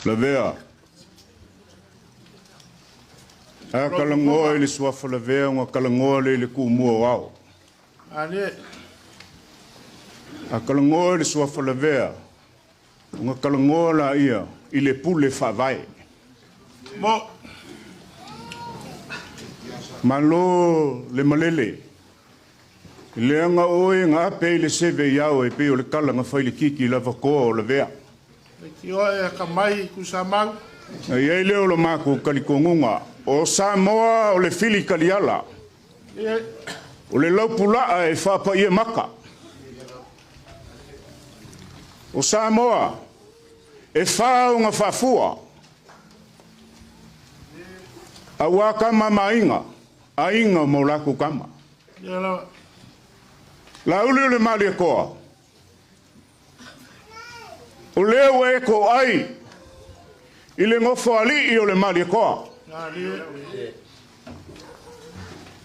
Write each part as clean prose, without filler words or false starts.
La vea. A kalangoa le suafa la vea nga kalangoa le ku mua wao. Ale. A kalangoa le suafa la vea. Nga kalangoa la ia i le pule whawai. Mo. Malo le malele. Le anga oe nga ape le seve iao e pe o le kala nga whaile kiki la vakoa o la vea. Ki oe ka mai kusamau. Ia leo lo mako kalikongunga. O Samoa o le fili kaliala. O le laupulaa e whapa ia maka. O Samoa e whao nga whafua. A wakama mainga. A inga mo lako kama. La uli le mali e koa. O leo e ko ai. I le ngofo ali i o le mali e koa.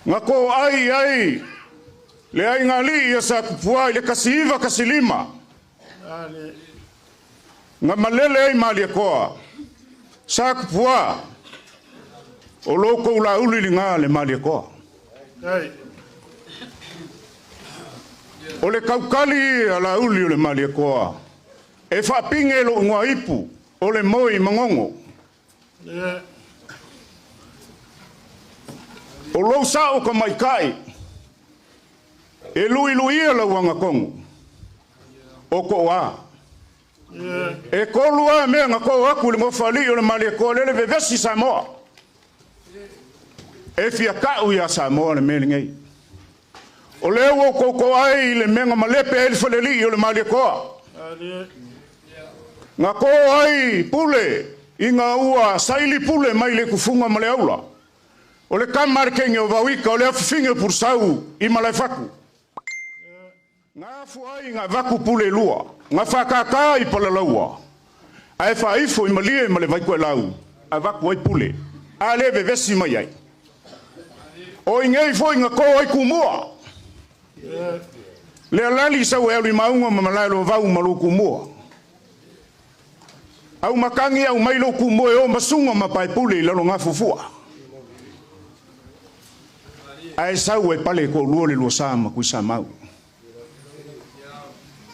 Nga ko ai. Le ai ngā li i a sa kupua i le kasiiva kasilima. Nga malele ai mali e koa. Sa kupua. O loko ula uli li ngā le mali e koa. O le kaukali a la uli o le mali e koa. E whapinge lo ngā ipu. O le moi mangongo. O lo sao ka mai kai. E lui la wanga kongo. O ko wa. E ko lua me nga ko aku le ngofali o le mali ko le vevesi Samoa. E fia ka u ya Samoa le melingai. O le wo ko ai le menga malepe e le faleli o le mali ko. Nga ko ai pule inga ua saili pule mai le kufunga male aula. O le kamar kengi o vawika o le afifinga pursau i malai faku. Nga afu ai nga vaku pule lua. Nga whakaka i palalaua. A e whaifo i malie male vaikua lau. A vaku ai pule. A le vevesi mai ai. O ingei fo inga ko ai kumua. Le alali sa ue alu i maunga mamalai lo vau malu kumua. Au makangi au mailo kumua e o masunga mapai pule i lalo ngā fufua. Ai sau e pale ko lua le lua sama kui sa mau.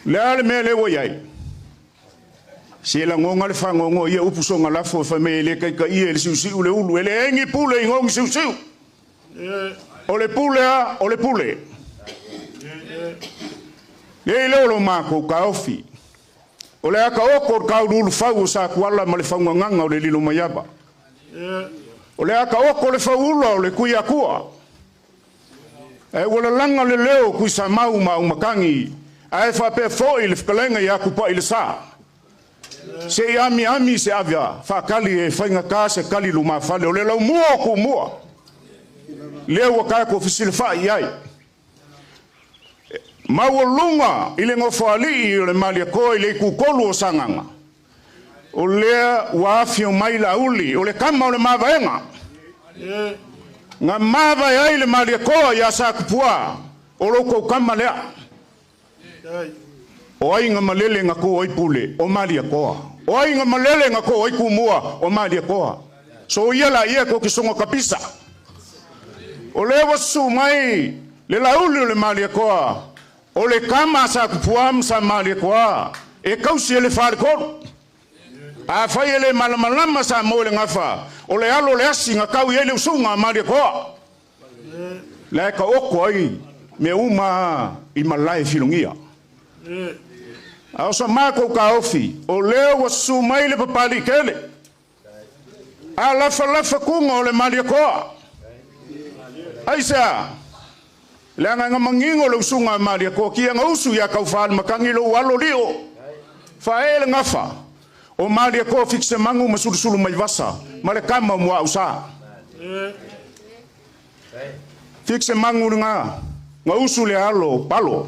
Le ale mea le wai. Si la ngonga le whangongo ia upusonga lafo e whamei le kai ka ia le siusiu le ulu. E le engi pule i ngongi siusiu. O le pule a, o le pule. Le leo lo mako ka ofi. O le aka oko ka ulu fau sa kuala ma le whaunganganga o le lilo mayaba. O le aka oko le faula o le kui akua. E wala langa le leo kui sa mau ma umakangi. A e whape foi le whakalenga i akupa i le sa. Se i ami se avia. Whakali e whainga ka se kali luma whale. O le lau mua ku mua. Leo wa kai ko fisile whai ai. Mau lunga i le ngofo ali i le malia koe i le kukolu o sanganga. O lea wafio mai la uli. O le kama o le mawaenga. Nga mawa ai le malia koa ya sa kupua. O loko kama lea. O ai nga malele nga ko oi pule. O malia koa. O ai nga malele nga ko oi kumua. O malia koa. So iala ia ko kisongo kapisa. O le wasu mai. Le lauli o le malia koa. O le kama sa kupuam sa malia koa. E kausi ele whare koru. A whai ele malamalama sa mo le ngafa. O le alo le asi nga kau ele usunga malia koa. Le ka oko ai. Me uma i malai filungia. A osa mako ka ofi. O leo wasu mai le papali kele. A lafa kunga o le malia koa. Aisa. Le anga mangingo le usunga malia koa. Kia nga usu ya kaufani makangi lo walo lio. Faele ngafa. O malia koa fikse mangu masulu mai vasa. Male kama mua usa. Fikse mangu nga. Nga usu le alo palo.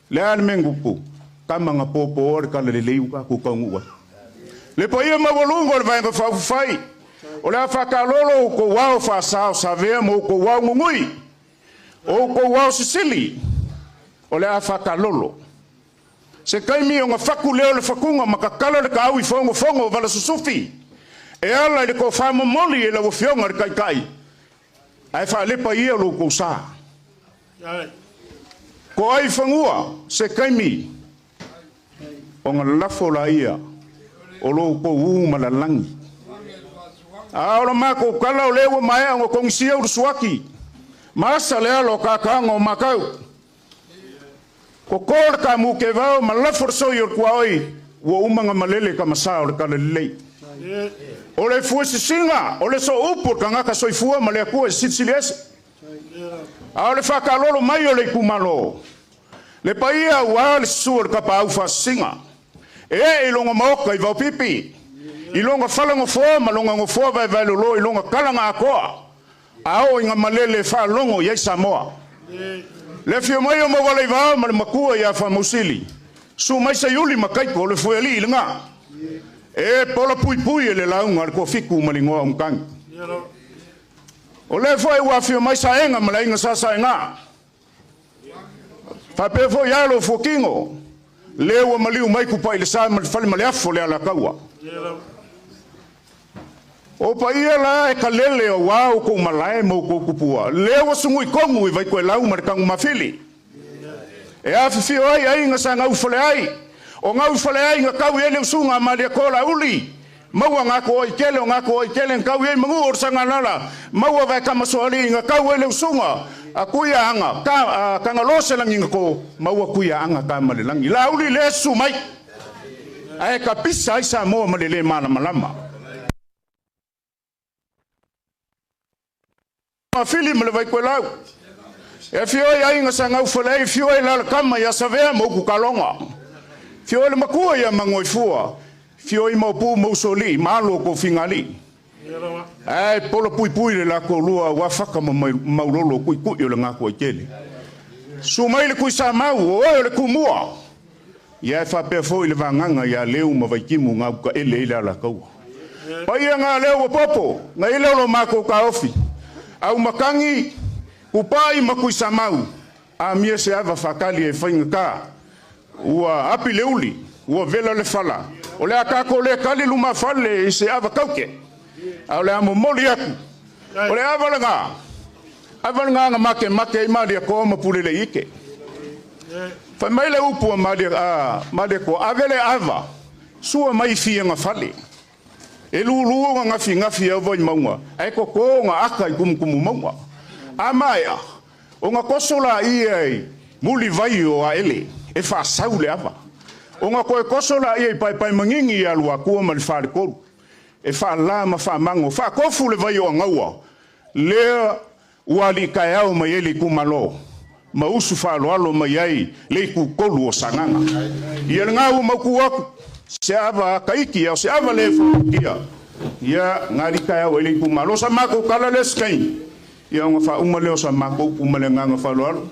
Le ane mengupu. Kama nga popo ore kala le leiu ka kukaungua. Le po ia mawalungo le vaenga whawhai. O le a whakalolo ko wao whasao sa vea mo ko wao ngungui. O ko wao sisili. O le a whakalolo. Se kaimi o ngā whaku leo le whakunga makakala le ka au I whongo wala susufi. E ala le ko whamomoli e la wafionga le kai. Ai whaalepa ia lo ko sa. Ko ai whangua se kaimi o ngā lafo la ia o lo ko umalalangi. Aora mako kala o lewa mai o kongisia o suaki. Masa le alo kakanga o makau. Ko kor ka mu ke vao ma la forso yo kuai wo umanga malele ka masa o ka lelei. O le fu se singa o le so upo ka ngaka so ifua ma le ku sitsilies. A le fa ka lolo mai o le kumalo. Le paia wa le sur ka pa ufa singa. E longa moka I va pipi. I longa falango fo ma longa ngo fo vai lo I longa kalanga akoa. Ao inga malele fa longo ye Samoa. Le fio mai o mawale va ma le makua ia fa musili. Su mai sa yuli makai ko le foi ali nga. E pola pui le launga ko fiku malingoa umkang. O le foi wa fio mai sa enga ma inga sa nga. Fa pe foi alo fokingo. Le wa maliu mai ku pai le sa ma fale ma le afo le ala kaua. O pa ia la e kalele o wau ko malae mo ko kupua. Lewa sungui kongu I vai koe lau marikangu mawhili. E awhiwhio ai ngasa ngau whale ai. O ngau whale ai ngā kau ele usunga maria kola uli. Maua ngako oi kele o ngako oi kele ngau ei mangu orsanga nala. Maua vai kamasoali ngā kau ele usunga. A kuia anga. Ka ngalose langi ngako. Maua kuia anga ka malilangi. La uli le su mai. Ae ka pisa ai sa moa malile mana malama. Mafili me le vai koe lau. E fioi ai ngā sangau whalei, fioi la kama ia savea mo ku kalonga. Fioi le makua ia mangoi fua. Fioi maupu mausoli, malo ko fingali. Ai polo pui le la ko lua wafaka maulolo kui o le ngako I kele. Sumai le kui sa mau, o le kumua. Ia whapea foi le vanganga ia leu ma vaikimu ngau ka ele la kaua. Paia ngā leo popo, ngā ile lo mako ka ofi. Au makangi upai makui samau a mia se ava fakali e fainga ka ua api leuli ua vela le fala o le akako le kali luma fale se ava kauke au le amo moli aku o le avalanga nga make imali ako mapule le ike fa mai le upu mali ko avele ava sua mai fia nga fale e lulu nga ngafi au voi maunga ai ko nga aka I kumu maunga amaya o nga kosola I muli vai o a ele e fa saule ava o nga ko kosola I pai mangingi alu aku ma le fa ko e fa la ma fa mango fa ko fu le vai o ngaua le wali kai au ma ele kumalo ma usu fa lo ma yai le ku kolu o sanganga I ngau ma ku aku se ava kaiki au se ava le fukia ia ngari kaya wele ku malo sa mako kala le skai ia nga fa umale o sa mako umale nga fa lo